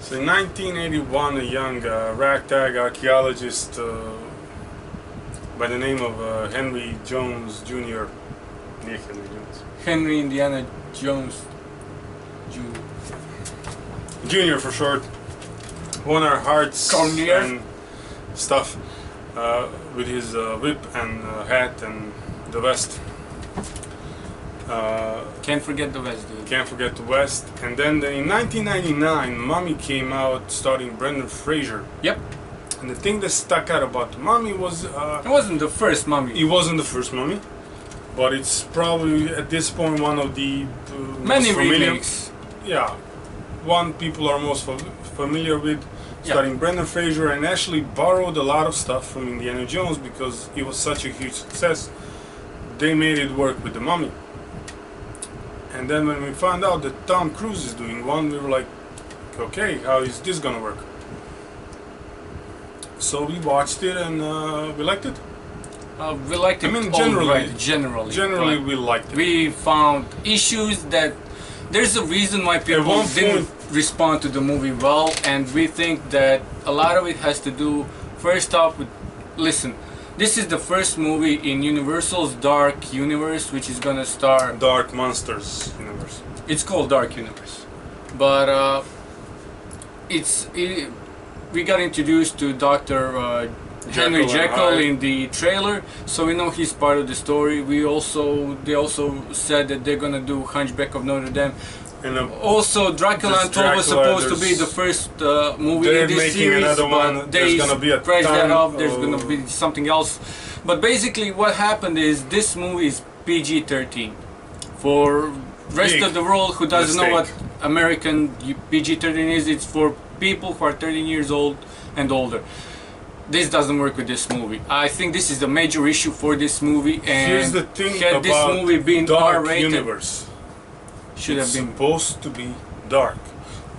So in 1981, a young ragtag archaeologist by the name of Henry Jones Jr. Nick Henry Jones. Henry Indiana Jones Jr. for short. Won our hearts and stuff with his whip and hat and the vest. Can't forget the West, dude. Can't forget the West. And then in 1999, Mummy came out starring Brendan Fraser. Yep. And the thing that stuck out about the Mummy was... it wasn't the first Mummy. It wasn't the first Mummy. But it's probably at this point one of the many most familiar, remakes. Yeah. One people are most familiar with. Starring Brendan Fraser, and actually borrowed a lot of stuff from Indiana Jones because it was such a huge success. They made it work with the Mummy. And then when we found out that Tom Cruise is doing one, we were like, okay, how is this gonna work? So we watched it and we liked it. We liked it. I mean, generally we liked it. We found issues that there's a reason why people didn't respond to the movie well, and we think that a lot of it has to do first off with, listen, this is the first movie in Universal's Dark Universe, which is gonna star Dark Monsters Universe. It's called Dark Universe, but we got introduced to Dr. Henry Jekyll in the trailer, so we know he's part of the story. They also said that they're gonna do Hunchback of Notre Dame. And also, Dracula Untold was supposed to be the first movie in this series, but they scratched that off. There's gonna be something else. But basically, what happened is this movie is PG-13. For rest of the world who doesn't know what American PG-13 is, it's for people who are 13 years old and older. This doesn't work with this movie. I think this is the major issue for this movie. And here's the thing had about this movie been Dark R-rated, Universe. Should have been supposed to be dark.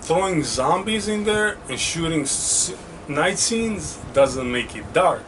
Throwing zombies in there and shooting night scenes doesn't make it dark.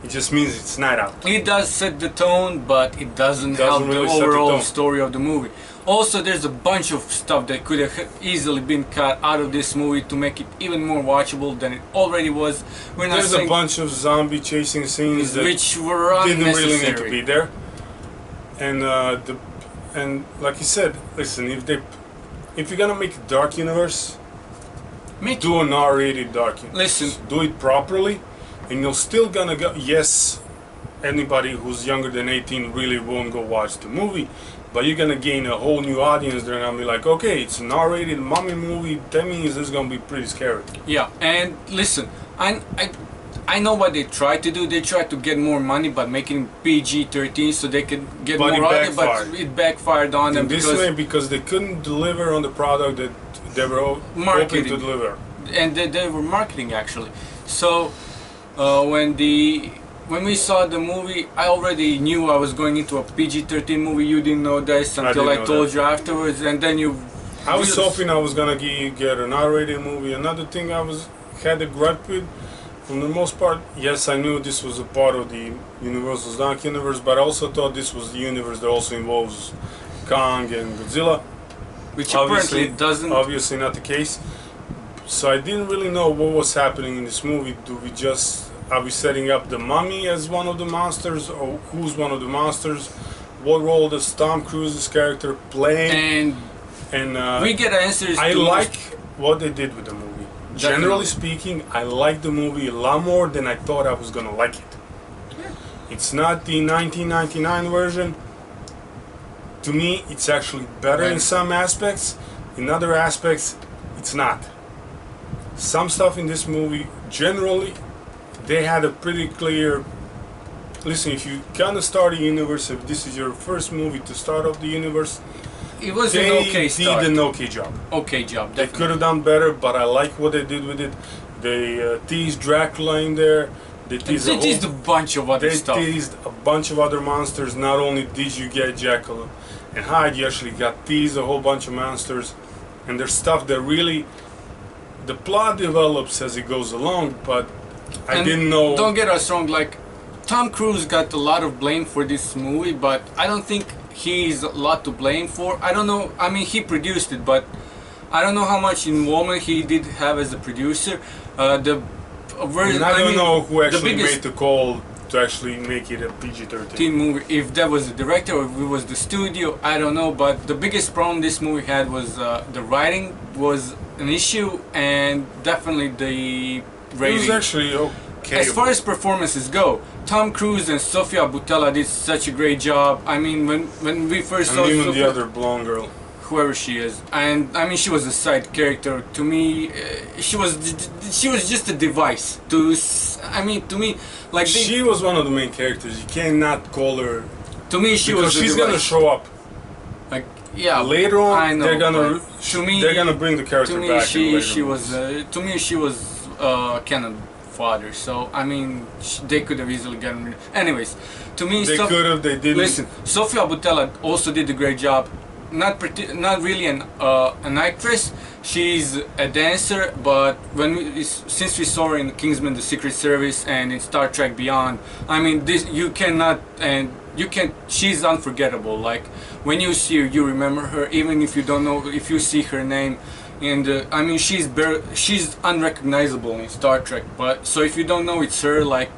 It just means it's night out. It does set the tone, but it doesn't help really the overall story of the movie. Also, there's a bunch of stuff that could have easily been cut out of this movie to make it even more watchable than it already was. There's a bunch of zombie chasing scenes that which were unnecessary. Didn't really need to be there. And like you said, listen, if you're gonna make a dark universe, do an R-rated dark universe. Listen, do it properly, and you're still gonna go. Yes, anybody who's younger than 18 really won't go watch the movie, but you're gonna gain a whole new audience. They're gonna be like, okay, it's an R-rated Mummy movie. That means it's gonna be pretty scary. Yeah, and listen, I know what they tried to do. They tried to get more money by making PG-13 so they could get more audience, but it backfired on them because they couldn't deliver on the product that they were hoping to deliver. And they were marketing actually. So when we saw the movie, I already knew I was going into a PG-13 movie. You didn't know this until I told you afterwards, and then I was hoping I was gonna get an R-rated movie. Another thing had a gripe with. For the most part, yes, I knew this was a part of the Universal's Dark Universe, but I also thought this was the universe that also involves Kong and Godzilla. Which apparently doesn't. Obviously not the case. So I didn't really know what was happening in this movie. Are we setting up the Mummy as one of the monsters, or who's one of the monsters? What role does Tom Cruise's character play? And we get answers. I like what they did with the movie. Generally speaking, I like the movie a lot more than I thought I was gonna like it. Yeah. It's not the 1999 version. To me, it's actually better in some aspects. In other aspects, it's not. Some stuff in this movie, generally, they had a pretty clear... Listen, if you kind of start a universe, if this is your first movie to start off the universe, it was an okay start. They did an okay job. Okay job, definitely. They could have done better, but I like what they did with it. They teased Dracula in there. They teased a bunch of other stuff. They teased a bunch of other monsters. Not only did you get Jekyll and Hyde, you actually got teased a whole bunch of monsters. And there's stuff that really... The plot develops as it goes along, but I didn't know... Don't get us wrong, like, Tom Cruise got a lot of blame for this movie, but I don't think he's a lot to blame for. I don't know, I mean, he produced it, but I don't know how much involvement he did have as a producer. The version, And I don't know who the actually biggest made the call to actually make it a PG-13. teen movie, if that was the director or if it was the studio, I don't know. But the biggest problem this movie had was the writing was an issue, and definitely the It rating. was actually okay. As far as performances go, Tom Cruise and Sofia Boutella did such a great job. I mean, when we first and saw even the Sofia, other blonde girl. whoever she is, and I mean, she was a side character. To me, she was just a device. To me, like She was one of the main characters. You cannot call her to me, she because was. she's a gonna device. show up Like, yeah, later on. I know, they're gonna but to me, they're gonna bring the character to me, back. in later she was. movies. To me, she was Kenan father. So I mean, they could have easily gotten rid. Anyways, to me, They could have. They didn't. listen, Sofia Boutella also did a great job. Not really an actress. She's a dancer, but since we saw her in Kingsman: The Secret Service and in Star Trek Beyond, I mean, this you cannot and you can. She's unforgettable. Like when you see her, you remember her, even if you don't know. If you see her name, and I mean, she's unrecognizable in Star Trek. But so if you don't know it's her, like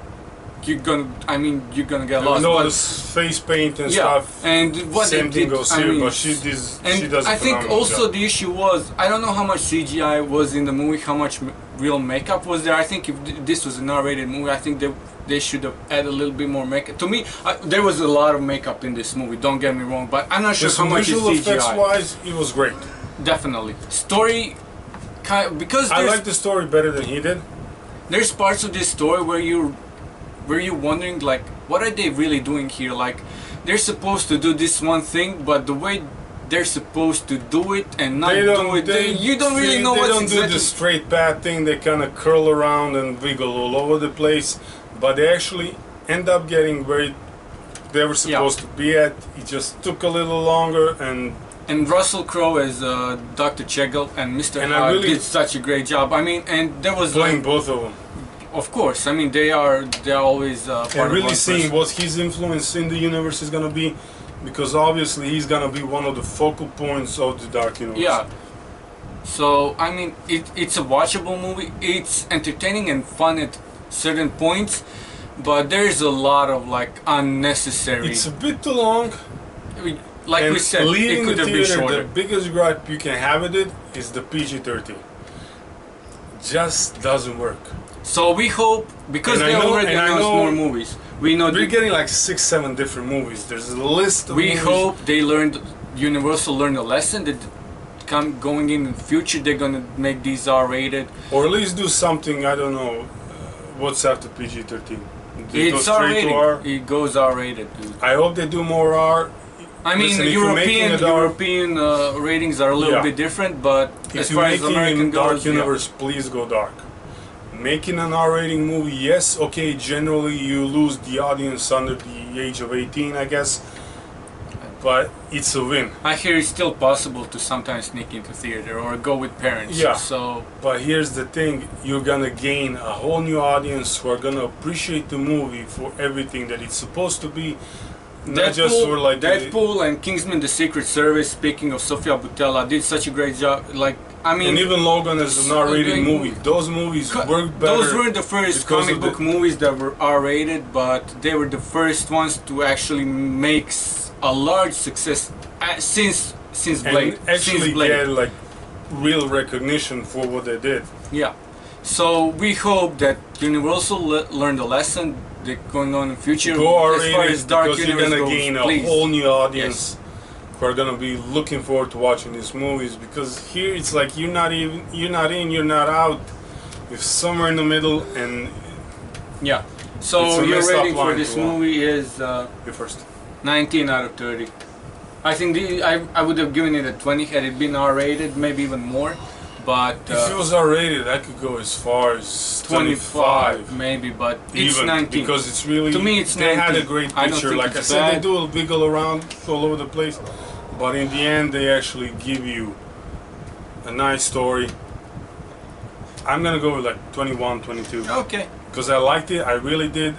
you're gonna get lost. And all But- this face paint and yeah, stuff. and what Same they thing did, goes I here, mean, but she does a I think phenomenal also job. the issue was I don't know how much CGI was in the movie, how much real makeup was there. I think if this was an R-rated movie, I think they should have added a little bit more makeup. To me, there was a lot of makeup in this movie. Don't get me wrong, but I'm not sure Just how much is visual effects CGI. wise, it was great. Definitely, story, because I like the story better than he did. there's parts of this story where you're wondering like what are they really doing here, like they're supposed to do this one thing but the way they're supposed to do it and not do it you don't really know They what's don't exactly do the straight path thing. They kind of curl around and wiggle all over the place, but they actually end up getting where they were supposed to be at. It just took a little longer, and Russell Crowe as Dr. Chegal and Mr. And I Hart really- did such a great job. I mean, and there was playing like, both of them. of course, I mean they're always part And of really one seeing person. what his influence in the universe is gonna be, because obviously he's gonna be one of the focal points of the Dark Universe. Yeah. So I mean, it's a watchable movie. It's entertaining and fun at certain points, but there's a lot of like unnecessary. It's a bit too long. Like and we said, it leaving could the have been theater, shorter. the biggest gripe you can have with it is the PG-13. Just doesn't work. So we hope because And I they know- already and I announced know- more movies. We know. We're getting like 6-7 different movies. There's a list of We movies. hope they learned. Universal learned a lesson that going in the future they're gonna make these R-rated. Or at least do something, I don't know, what's after PG-13? They go It's straight to R-rated. R? It goes R-rated, dude. I hope they do more R. I mean, Listen, if you're making a dark- European ratings are a little Yeah. bit different, but If as you're far as making American a Dark goes, yeah. Universe, please go dark. Making an R-rating movie, yes, okay, generally you lose the audience under the age of 18, I guess. But it's a win. I hear it's still possible to sometimes sneak into theater or go with parents. Yeah. So But here's the thing, you're gonna gain a whole new audience who are gonna appreciate the movie for everything that it's supposed to be. Not just for like Deadpool and Kingsman: The Secret Service. Speaking of Sofia Boutella, did such a great job. Like I mean, and even Logan as an R-rated like, movie. Those movies work better. those weren't the first because comic of book movies that were R-rated, but they were the first ones to actually make a large success since Blade. And actually since Blade. get like real recognition for what they did. Yeah. So we hope that Universal learned a lesson that going on in the future. Go as far R-rated as Dark because you're Universe gonna goes, gain a please. whole new audience who are gonna be looking forward to watching these movies. Because here it's like you're not in, you're not out. You're somewhere in the middle, and Yeah. It's So a your messed up rating for line this to walk. movie is you first. 19 out of 30. I think I would have given it a 20 had it been R-rated, maybe even more. But If it was R-rated, I could go as far as 25 25. maybe, but it's Even 19. because it's really To me, it's they had a 19. great I don't picture. think Like I it's said, they bad. do wiggle around all over the place, but in the end, they actually give you a nice story. I'm gonna go with like 21, 22 Okay. because I liked it. I really did.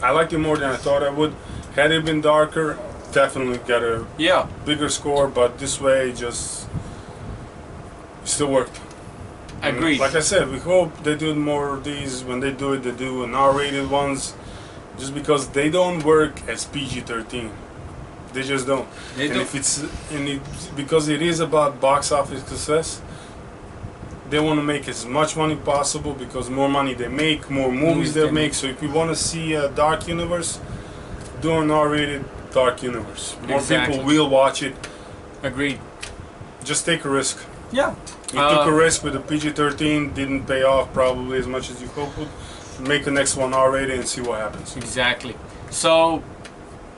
I liked it more than I thought I would. Had it been darker, definitely got a Yeah. bigger score. But this way, just still worked. Agreed. Like I said, we hope they do more of these. When they do it, they do an R-rated ones, just because they don't work as PG-13. They just don't. Because it is about box office success, they want to make as much money possible, because more money they make, more movies they make. So if you want to see a dark universe, do an R-rated dark universe. More people will watch it. Agreed. Just take a risk. Yeah. You took a risk with the PG-13, didn't pay off probably as much as you hoped would. Make the next one R-rated and see what happens. Exactly. So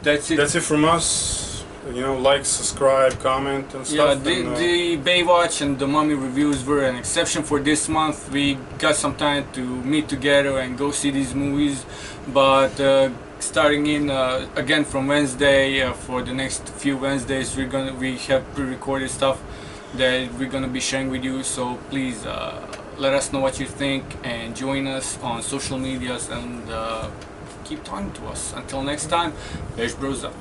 that's it. That's it from us. You know, like, subscribe, comment, and stuff. Yeah, the Baywatch and the Mummy reviews were an exception for this month. We got some time to meet together and go see these movies, but starting in again from Wednesday, for the next few Wednesdays, we have pre-recorded stuff that we're gonna be sharing with you. So please let us know what you think and join us on social medias and keep talking to us. Until next time, Beige Bros out.